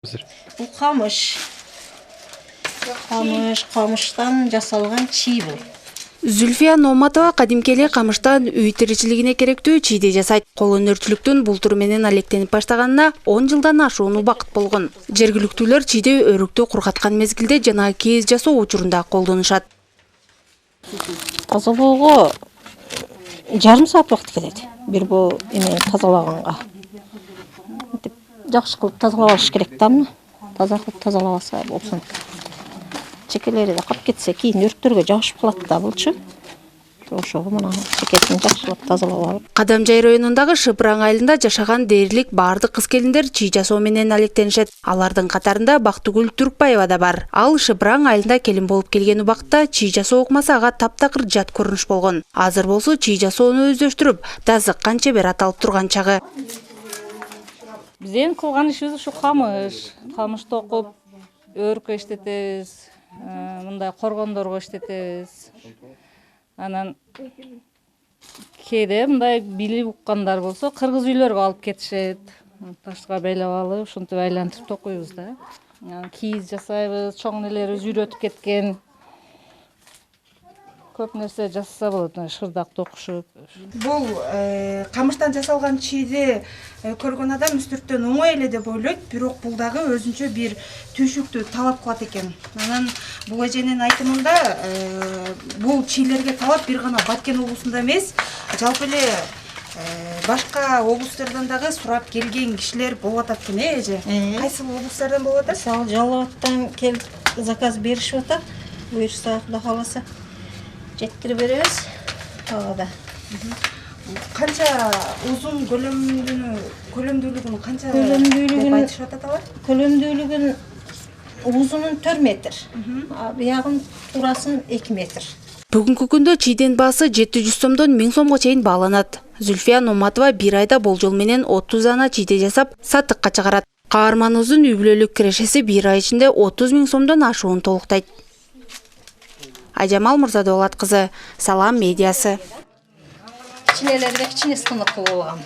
Бұл қамыш. Қамыштан жасалған чий бұл. Зүлфия Номатова кадимкеле камыштан үй тиричилигине керектүү чийди жасайт. Кол өнөрчүлүктүн бул туру менен алектенип баштаганына 10 жылдан ашуун убакыт болгон. Жергиликтүүлөр чийди өрүктү кургаткан мезгилде жана кийиз жасоо учурунда колдонушат. Тазалоого жарым саат убакыт кетет. Бир бул эме тазалаганга. Жакшы кылып тазалап алыш керек да муну. Таза кылып тазалабаса болсун. Чекелери да кап кетсе, кийин өрттөргө жабышып калат да булчу. Ошого мына чекесин жакшылап тазалап алып. Кадамжай районундагы Шыпыран айылында жашаган дээрлик бардык кыз-келиндер чий жасоо менен алектенишет. Алардын катарында Бактыгүл Түркбаева да бар. Ал Шыпыран айылында келин болуп келген убакта чий жасоо укмаса ага таптакыр жат көрүнүш болгон. Азыр болсо чий жасоону өздөштүрүп, тазыккан чебер аталып турган чагы. Бизден кылган ишибиз ушу камыш. Камыш токуп, өркө иштетебиз, мындай коргондорго иштетебиз. Анан кээде мындай билип уккандар болсо, кыргыз үйлөргө алып кетишет. Ташка байлап алып, ушинтип айлантырып токуйбуз да. Кийиз жасайбыз, чоң нелерибиз үйрөтүп кеткен. Көп нерсе жасаса болот, шырдак токушуп. Бул камыштан жасалган чийди көргөн адам үстүрттөн оңой эле деп ойлойт, бирок бул дагы өзүнчө бир түйшүктү талап кылат экен. Анан бул эженин айтымында бул чийлерге талап бир гана Баткен облусунда эмес, жалпы эле башка облустардан дагы сурап келген кишилер болуп атат экен, эже. Кайсы облустардан болуп атат? Мисалы, Жалал Абадтан келип заказ беришип атат. Буюрса, Кудай кааласа жеттирип беребиз. Ага. Канча узун көлөмдүүлүгүн канча деп айтышып атат алар? Көлөмдүүлүгүн узунун 4 метр. Биягын турасын 2 метр. Бүгүнкү күндө чийдин баасы 700 сомдон 1000 сомго чейин бааланат. Зүлфия Номатова бир айда болжол менен 30 дана чийди жасап, сатыкка чыгарат. Каарманыбыздын үй бүлөлүк кирешеси бир ай ичинде 30 000 сомдон ашуун толуктайт. Айжамал Мырзадолат кызы, Салам медиасы. Кичинелерге кичине сыныкы болгон.